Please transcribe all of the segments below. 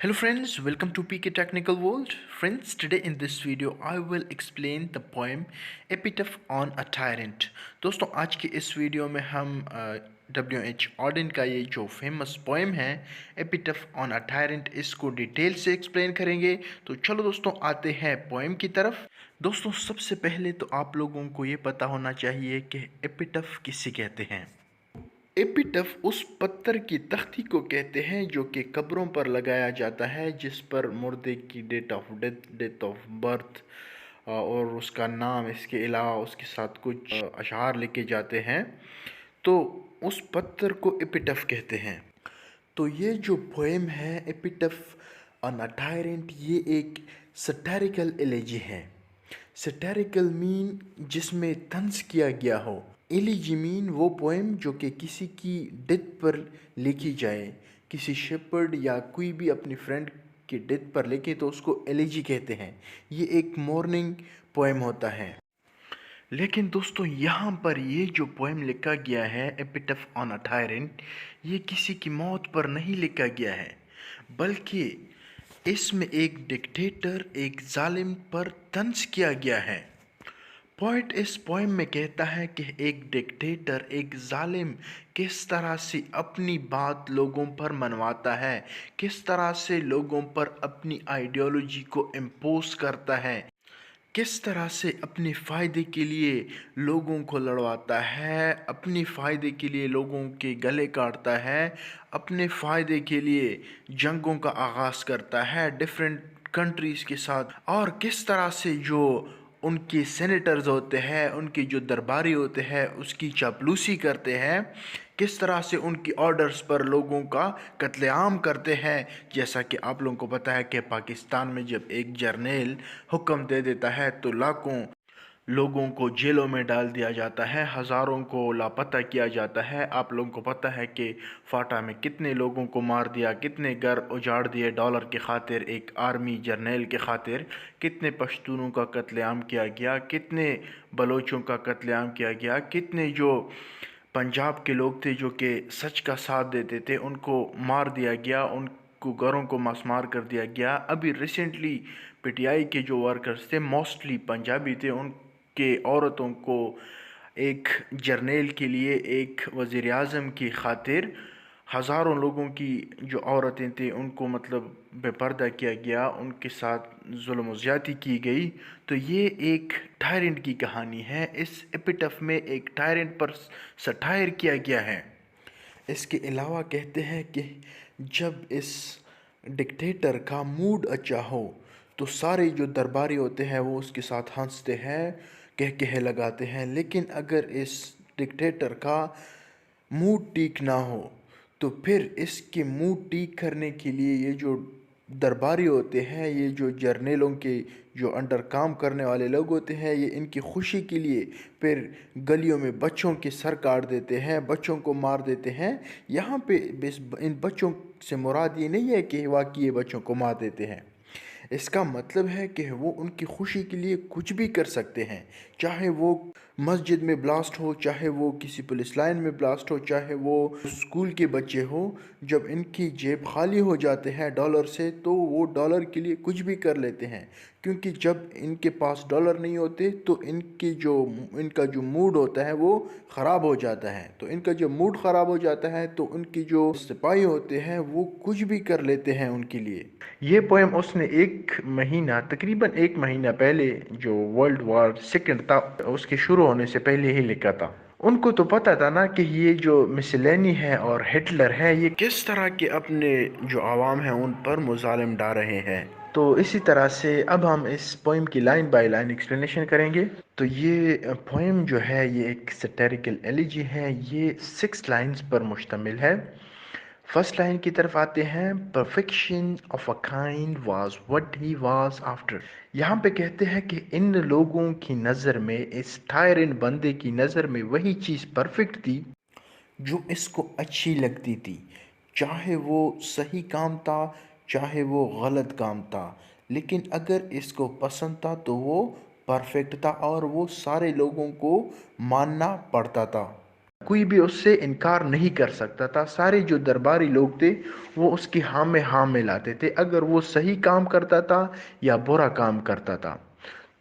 Hello friends, welcome to PK Technical World. Friends, today in this video I will explain the poem Epitaph on a Tyrant. दोस्तों आज के इस video में हम W.H. Auden का ये जो फेमस पोएम है एपिटफ ऑन अ टायरेंट इसको डिटेल से एक्सप्लेन करेंगे। तो चलो दोस्तों आते हैं पोएम की तरफ। दोस्तों सबसे पहले तो आप लोगों को ये पता होना चाहिए कि एपिटफ किसे कहते हैं। एपिटफ उस पत्थर की तख्ती को कहते हैं जो कि कब्रों पर लगाया जाता है, जिस पर मुर्दे की date of death, date of birth और उसका नाम, इसके अलावा उसके साथ कुछ अशआर लिखे जाते हैं। तो उस पत्थर को एपिटफ कहते हैं। तो ये जो पोएम है एपिटफ ऑन अ टायरेंट, ये एक सटैरिकल एलेजी है। सटैरिकल मीन जिसमें तंज किया गया हो। एलिजी मीन वो पोएम जो कि किसी की डेथ पर लिखी जाए, किसी शेपर्ड या कोई भी अपनी फ्रेंड की डेथ पर लिखे तो उसको एलिजी कहते हैं। ये एक मॉर्निंग पोएम होता है। लेकिन दोस्तों यहाँ पर ये जो पोएम लिखा गया है एपिटफ ऑन अ टायरेंट, ये किसी की मौत पर नहीं लिखा गया है, बल्कि इसमें एक डिक्टेटर, एक जालिम पर तंज किया गया है। पोइट इस पोएम में कहता है कि एक डिक्टेटर, एक जालिम किस तरह से अपनी बात लोगों पर मनवाता है, किस तरह से लोगों पर अपनी आइडियोलॉजी को इम्पोज करता है, किस तरह से अपने फ़ायदे के लिए लोगों को लड़वाता है, अपने फ़ायदे के लिए लोगों के गले काटता है, अपने फ़ायदे के लिए जंगों का आगाज़ करता है डिफरेंट कंट्रीज़ के साथ, और किस तरह से जो उनके सेनेटर्स होते हैं, उनके जो दरबारी होते हैं, उसकी चापलूसी करते हैं, किस तरह से उनकी ऑर्डर्स पर लोगों का कत्लेआम करते हैं। जैसा कि आप लोगों को पता है कि पाकिस्तान में जब एक जर्नेल हुक्म दे देता है तो लाखों लोगों को जेलों में डाल दिया जाता है, हज़ारों को लापता किया जाता है। आप लोगों को पता है कि फाटा में कितने लोगों को मार दिया, कितने घर उजाड़ दिए डॉलर के खातिर, एक आर्मी जर्नल के खातिर, कितने पश्तूनों का कत्लेआम किया गया, कितने बलोचों का कत्लेआम किया गया, कितने जो पंजाब के लोग थे जो कि सच का साथ देते थे उनको मार दिया गया, उनको घरों को मसमार कर दिया गया। अभी रिसेंटली पीटीआई के जो वर्कर्स थे, मोस्टली पंजाबी थे, उनके औरतों को एक जर्नेल के लिए, एक वज़ीर आज़म की खातिर हज़ारों लोगों की जो औरतें थी उनको मतलब बेपर्दा किया गया, उनके साथ जुल्म व ज़्यादती की गई। तो ये एक टायरेंट की कहानी है। इस एपिटफ में एक टायरेंट पर सटायर किया गया है। इसके अलावा कहते हैं कि जब इस डिक्टेटर का मूड अच्छा हो तो सारे जो दरबारी होते हैं वो उसके साथ हंसते हैं, कह कह लगाते हैं। लेकिन अगर इस डिक्टेटर का मूड ठीक ना हो तो फिर इसके मूड ठीक करने के लिए ये जो दरबारी होते हैं, ये जो जर्नेलों के जो अंडर काम करने वाले लोग होते हैं, ये इनकी खुशी के लिए फिर गलियों में बच्चों के सर काट देते हैं, बच्चों को मार देते हैं। यहाँ पे इन बच्चों से मुराद ये नहीं है कि वाकई ये बच्चों को मार देते हैं। इसका मतलब है कि वो उनकी खुशी के लिए कुछ भी कर सकते हैं, चाहे वो मस्जिद में ब्लास्ट हो, चाहे वो किसी पुलिस लाइन में ब्लास्ट हो, चाहे वो स्कूल के बच्चे हो। जब इनकी जेब खाली हो जाते हैं डॉलर से तो वो डॉलर के लिए कुछ भी कर लेते हैं, क्योंकि जब इनके पास डॉलर नहीं होते तो इनका जो मूड होता है वो ख़राब हो जाता है। तो इनका जब मूड ख़राब हो जाता है तो उनकी जो सिपाही होते हैं वो कुछ भी कर लेते हैं उनके लिए। ये पोएम उसने तकरीबन एक महीना पहले, जो वर्ल्ड वार सेकंड था उसके शुरू होने से पहले ही लिखा था। उनको तो पता था ना कि ये जो मिसलेनी है और हिटलर है ये किस तरह के अपने जो आवाम हैं उन पर मुजालिम डाल रहे हैं। तो इसी तरह से अब हम इस पोएम की लाइन बाय लाइन एक्सप्लेनेशन करेंगे। तो ये पोएम जो है ये एक सैटिरिकल एलिजी है। ये 6 लाइंस पर मुश्तमिल है। फर्स्ट लाइन की तरफ आते हैं। Perfection of a kind was what he was after. यहाँ पे कहते हैं कि इन लोगों की नज़र में, इस टायरेंट बंदे की नज़र में वही चीज़ परफेक्ट थी जो इसको अच्छी लगती थी, चाहे वो सही काम था, चाहे वो गलत काम था। लेकिन अगर इसको पसंद था तो वो परफेक्ट था और वो सारे लोगों को मानना पड़ता था। कोई भी उससे इनकार नहीं कर सकता था। सारे जो दरबारी लोग थे वो उसकी हाँ में हाँ मिलाते थे, अगर वो सही काम करता था या बुरा काम करता था।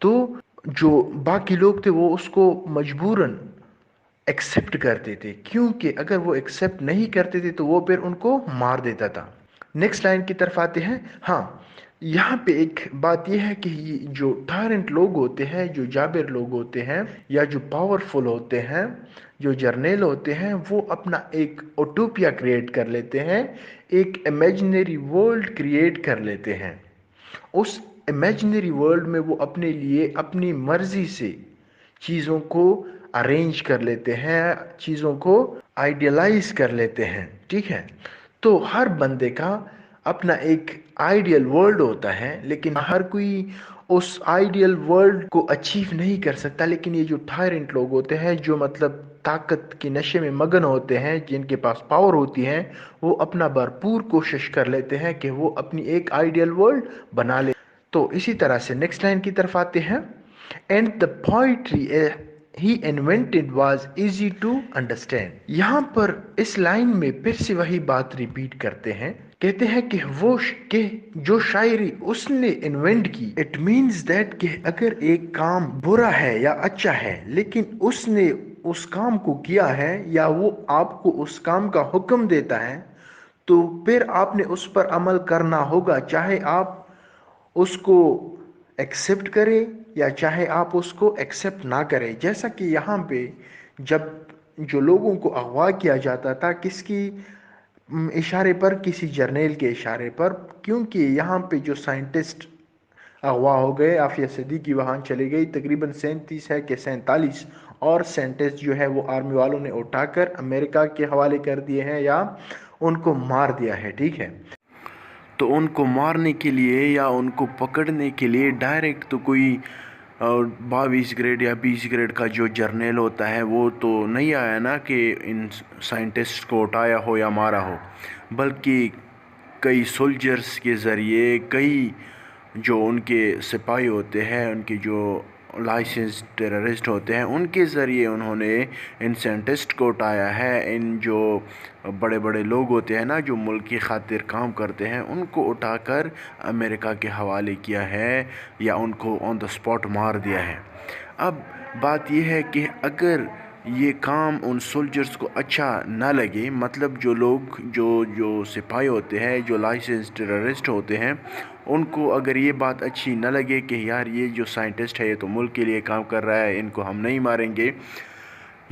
तो जो बाकी लोग थे वो उसको मजबूरन एक्सेप्ट करते थे, क्योंकि अगर वो एक्सेप्ट नहीं करते थे तो वो फिर उनको मार देता था। नेक्स्ट लाइन की तरफ आते हैं। हाँ, यहाँ पे एक बात यह है कि जो टायरेंट लोग होते हैं, जो जाबिर लोग होते हैं या जो पावरफुल होते हैं, जो जर्नेल होते हैं, वो अपना एक ओटोपिया क्रिएट कर लेते हैं, एक इमेजिनरी वर्ल्ड क्रिएट कर लेते हैं। उस इमेजिनरी वर्ल्ड में वो अपने लिए अपनी मर्जी से चीज़ों को अरेंज कर लेते हैं, चीज़ों को आइडियलाइज कर लेते हैं। ठीक है, तो हर बंदे का अपना एक आइडियल वर्ल्ड होता है, लेकिन हर कोई उस आइडियल वर्ल्ड को अचीव नहीं कर सकता। लेकिन ये जो टायरेंट लोग होते हैं, जो मतलब ताकत के नशे में मगन होते हैं, जिनके पास पावर होती है, वो अपना भरपूर कोशिश कर लेते हैं कि वो अपनी एक आइडियल वर्ल्ड बना ले। तो इसी तरह से नेक्स्ट लाइन की तरफ आते हैं। And the poetry he invented was easy to understand। यहाँ पर इस लाइन में फिर से वही बात रिपीट करते हैं, कहते हैं कि के जो शायरी उसने इन्वेंट की, इट मीन्स दैट कि अगर एक काम बुरा है या अच्छा है, लेकिन उसने उस काम को किया है या वो आपको उस काम का हुक्म देता है, तो फिर आपने उस पर अमल करना होगा, चाहे आप उसको एक्सेप्ट करें या चाहे आप उसको एक्सेप्ट ना करें। जैसा कि यहाँ पे जब जो लोगों को अगवा किया जाता था, किसकी इशारे पर, किसी जर्नेल के इशारे पर, क्योंकि यहाँ पे जो साइंटिस्ट अगवा हो गए, आफिया सिद्दीकी वहाँ चली गई, तकरीबन 37 है कि 47 और साइंटिस्ट जो है वो आर्मी वालों ने उठाकर अमेरिका के हवाले कर दिए हैं या उनको मार दिया है। ठीक है, तो उनको मारने के लिए या उनको पकड़ने के लिए डायरेक्ट तो कोई 22 ग्रेड या 20 ग्रेड का जो जर्नल होता है वो तो नहीं आया ना कि इन साइंटिस्ट को उठाया हो या मारा हो, बल्कि कई सोल्जर्स के ज़रिए, कई जो उनके सिपाही होते हैं, उनके जो लाइसेंस टेररिस्ट होते हैं, उनके ज़रिए उन्होंने इन साइंटिस्ट को उठाया है। इन जो बड़े बड़े लोग होते हैं ना, जो मुल्क की खातिर काम करते हैं, उनको उठाकर अमेरिका के हवाले किया है या उनको ऑन द स्पॉट मार दिया है। अब बात यह है कि अगर ये काम उन सोल्जर्स को अच्छा ना लगे, मतलब जो लोग जो सिपाही होते हैं, जो लाइसेंस टेररिस्ट होते हैं, उनको अगर ये बात अच्छी ना लगे कि यार ये जो साइंटिस्ट है ये तो मुल्क के लिए काम कर रहा है, इनको हम नहीं मारेंगे,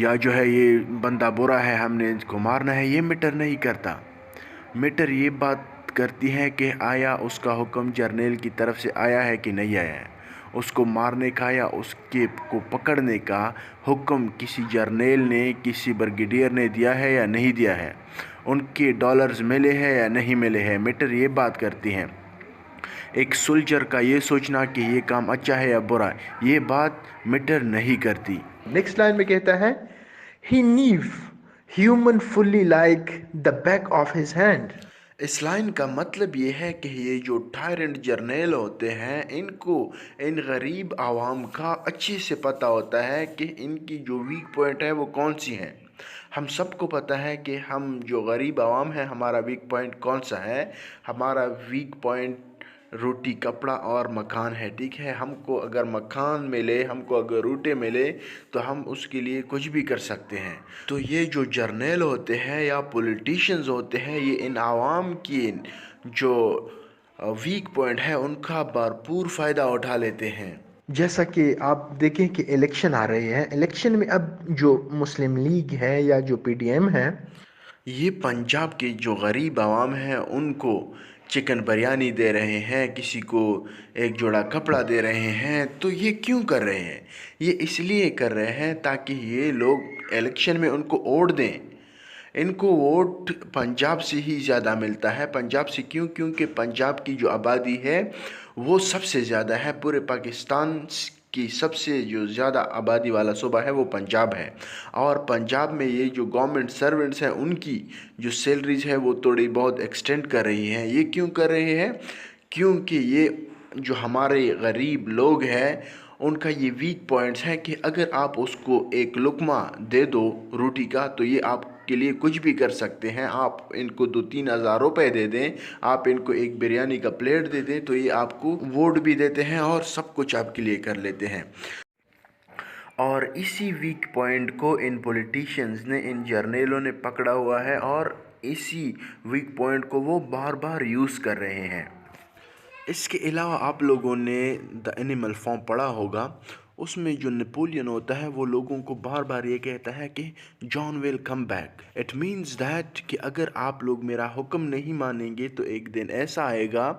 या जो है ये बंदा बुरा है, हमने इसको मारना है, ये मैटर नहीं करता। मैटर ये बात करती है कि आया उसका हुक्म जर्नेल की तरफ से आया है कि नहीं आया है, उसको मारने का या उसके को पकड़ने का हुक्म किसी जर्नेल ने, किसी ब्रिगेडियर ने दिया है या नहीं दिया है, उनके डॉलर्स मिले हैं या नहीं मिले हैं, मैटर ये बात करती हैं। एक सोल्जर का ये सोचना कि ये काम अच्छा है या बुरा है, ये बात मैटर नहीं करती। नेक्स्ट लाइन में कहता है, ही नीव human fully like the back of his hand. इस लाइन का मतलब ये है कि ये जो टायरेंट जर्नेल होते हैं, इनको इन गरीब आवाम का अच्छे से पता होता है कि इनकी जो वीक पॉइंट है वो कौन सी हैं। हम सबको पता है कि हम जो गरीब आवाम हैं, हमारा वीक पॉइंट कौन सा है। हमारा वीक पॉइंट रोटी, कपड़ा और मकान है। ठीक है, हमको अगर मकान मिले, हमको अगर रोटी मिले, तो हम उसके लिए कुछ भी कर सकते हैं। तो ये जो जर्नल होते हैं या पॉलिटिशियंस होते हैं, ये इन आवाम की जो वीक पॉइंट है उनका भरपूर फ़ायदा उठा लेते हैं। जैसा कि आप देखें कि इलेक्शन आ रहे हैं, इलेक्शन में अब जो मुस्लिम लीग है या जो पीडीएम है, ये पंजाब के जो गरीब आवाम हैं उनको चिकन बिरयानी दे रहे हैं, किसी को एक जोड़ा कपड़ा दे रहे हैं। तो ये क्यों कर रहे हैं? ये इसलिए कर रहे हैं ताकि ये लोग इलेक्शन में उनको वोट दें। इनको वोट पंजाब से ही ज़्यादा मिलता है। पंजाब से क्यों? क्योंकि पंजाब की जो आबादी है वो सबसे ज़्यादा है। पूरे पाकिस्तान की सबसे जो ज़्यादा आबादी वाला सूबा है वो पंजाब है। और पंजाब में ये जो गवर्नमेंट सर्वेंट्स हैं, उनकी जो सैलरीज है वो थोड़ी बहुत एक्सटेंड कर रही हैं। ये क्यों कर रहे हैं? क्योंकि ये जो हमारे गरीब लोग हैं उनका ये वीक पॉइंट्स है कि अगर आप उसको एक लुकमा दे दो रोटी का तो ये आपके लिए कुछ भी कर सकते हैं। आप इनको 2-3 हज़ार रुपये दे दें, आप इनको एक बिरयानी का प्लेट दे दें तो ये आपको वोट भी देते हैं और सब कुछ आपके लिए कर लेते हैं। और इसी वीक पॉइंट को इन पॉलिटिशियंस ने, इन जर्नलों ने पकड़ा हुआ है और इसी वीक पॉइंट को वो बार बार यूज़ कर रहे हैं। इसके अलावा आप लोगों ने द एनिमल फॉर्म पढ़ा होगा, उसमें जो नेपोलियन होता है वो लोगों को बार बार ये कहता है कि John will come back. It means that कि अगर आप लोग मेरा हुक्म नहीं मानेंगे तो एक दिन ऐसा आएगा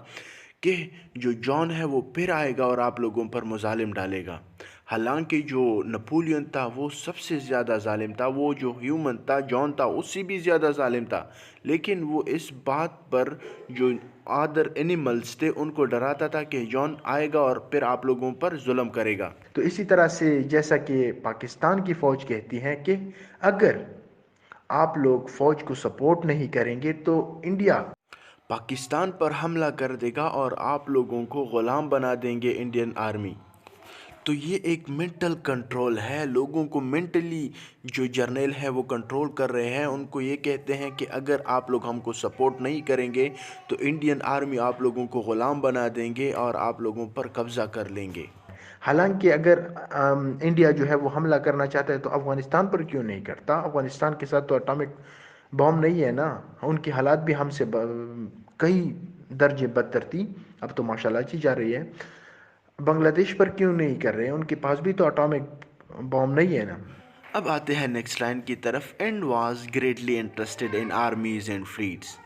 कि जो जॉन है वो फिर आएगा और आप लोगों पर मुजालिम डालेगा। हालांकि जो नेपोलियन था वो सबसे ज़्यादा ज़ालिम था, वो जो ह्यूमन था जॉन था उससे भी ज़्यादा ज़ालिम था, लेकिन वो इस बात पर जो अदर एनिमल्स थे उनको डराता था कि जॉन आएगा और फिर आप लोगों पर जुल्म करेगा। तो इसी तरह से जैसा कि पाकिस्तान की फ़ौज कहती है कि अगर आप लोग फ़ौज को सपोर्ट नहीं करेंगे तो इंडिया पाकिस्तान पर हमला कर देगा और आप लोगों को ग़ुलाम बना देंगे इंडियन आर्मी। तो ये एक मेंटल कंट्रोल है, लोगों को मेंटली जो जर्नल है वो कंट्रोल कर रहे हैं। उनको ये कहते हैं कि अगर आप लोग हमको सपोर्ट नहीं करेंगे तो इंडियन आर्मी आप लोगों को ग़ुलाम बना देंगे और आप लोगों पर कब्ज़ा कर लेंगे। हालांकि अगर इंडिया जो है वो हमला करना चाहता है तो अफ़गानिस्तान पर क्यों नहीं करता? अफ़गानिस्तान के साथ तो एटॉमिक बॉम्ब नहीं है ना। उनकी हालात भी हमसे कई दर्जे बदतर थी, अब तो माशाल्लाह अच्छी जा रही है। बांग्लादेश पर क्यों नहीं कर रहे हैं? उनके पास भी तो एटॉमिक बॉम्ब नहीं है ना। अब आते हैं नेक्स्ट लाइन की तरफ। And was greatly interested in आर्मीज and fleets.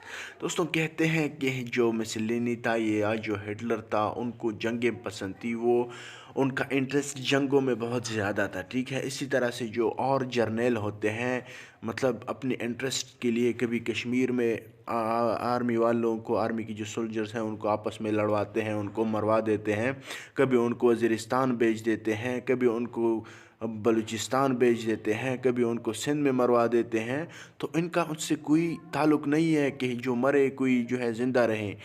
दोस्तों कहते हैं कि जो मुसोलिनी था या जो हिटलर था उनको जंगें पसंद थी, वो उनका इंटरेस्ट जंगों में बहुत ज़्यादा था, ठीक है। इसी तरह से जो और जर्नल होते हैं मतलब अपने इंटरेस्ट के लिए कभी कश्मीर में आर्मी वालों को, आर्मी की जो सोल्जर्स हैं उनको आपस में लड़वाते हैं, उनको मरवा देते हैं, कभी उनको वज़ीरिस्तान भेज देते हैं, कभी उनको बलूचिस्तान भेज देते हैं, कभी उनको सिंध में मरवा देते हैं। तो इनका उससे कोई ताल्लुक़ नहीं है कि जो मरे कोई जो है ज़िंदा रहे।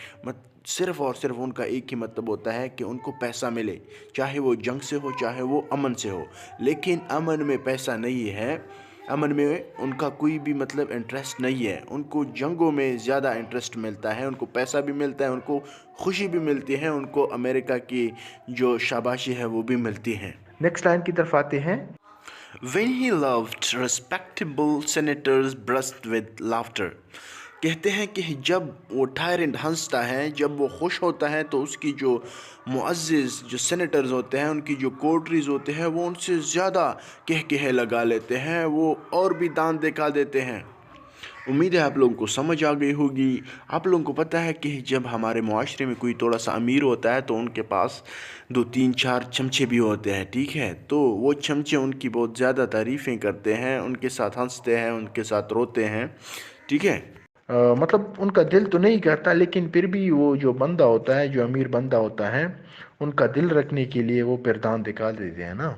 सिर्फ़ और सिर्फ उनका एक ही मतलब होता है कि उनको पैसा मिले, चाहे वो जंग से हो चाहे वो अमन से हो। लेकिन अमन में पैसा नहीं है, अमन में उनका कोई भी मतलब इंटरेस्ट नहीं है। उनको जंगों में ज़्यादा इंटरेस्ट मिलता है, उनको पैसा भी मिलता है, उनको खुशी भी मिलती है, उनको अमेरिका की जो शाबाशी है वो भी मिलती है। नेक्स्ट लाइन की तरफ आते हैं। When he loved respectable senators burst with laughter। कहते हैं कि जब वो टायरेंट हंसता है, जब वो खुश होता है तो उसकी जो मुअज़्ज़िज़ जो सेनेटर्स होते हैं, उनकी जो कोटरीज़ होते हैं वो उनसे ज़्यादा कह लगा लेते हैं, वो और भी दांत दिखा देते हैं। उम्मीद है आप लोगों को समझ आ गई होगी। आप लोगों को पता है कि जब हमारे मुआशरे में कोई थोड़ा सा अमीर होता है तो उनके पास 2-3-4 चमचे भी होते हैं, ठीक है। तो वो चमचे उनकी बहुत ज़्यादा तारीफ़ें करते हैं, उनके साथ हंसते हैं, उनके साथ रोते हैं, ठीक है। मतलब उनका दिल तो नहीं करता, लेकिन फिर भी वो जो बंदा होता है, जो अमीर बंदा होता है, उनका दिल रखने के लिए वो फिर दांत दिखा देते हैं ना।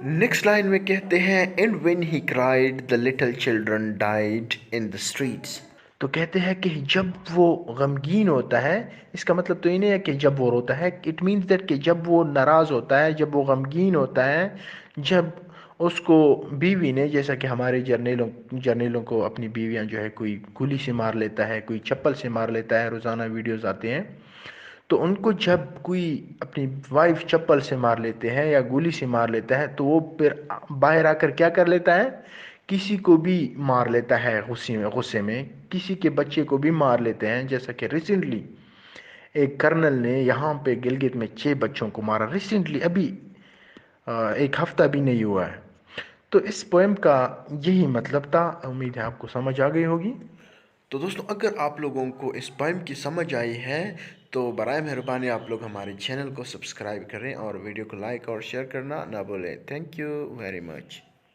नेक्स्ट लाइन में कहते हैं and when he cried the little children died in the streets. तो कहते हैं कि जब वो गमगीन होता है, इसका मतलब तो ये नहीं है कि जब वो रोता है, इट मीन्स दैट कि जब वो नाराज़ होता है, जब वो गमगीन होता है, जब उसको बीवी ने, जैसा कि हमारे जर्नलों को अपनी बीवियां जो है कोई गोली से मार लेता है, कोई चप्पल से मार लेता है, रोज़ाना वीडियोज़ आते हैं। तो उनको जब कोई अपनी वाइफ चप्पल से मार लेते हैं या गोली से मार लेता है तो वो फिर बाहर आकर क्या कर लेता है, किसी को भी मार लेता है, गुस्से में किसी के बच्चे को भी मार लेते हैं। जैसा कि रिसेंटली एक कर्नल ने यहाँ पे गिलगित में 6 बच्चों को मारा, रिसेंटली अभी एक हफ्ता भी नहीं हुआ है। तो इस पोएम का यही मतलब था। उम्मीद है आपको समझ आ गई होगी। तो दोस्तों अगर आप लोगों को इस पोएम की समझ आई है तो बराए मेहरबानी आप लोग हमारे चैनल को सब्सक्राइब करें और वीडियो को लाइक और शेयर करना ना भूलें। Thank you very much.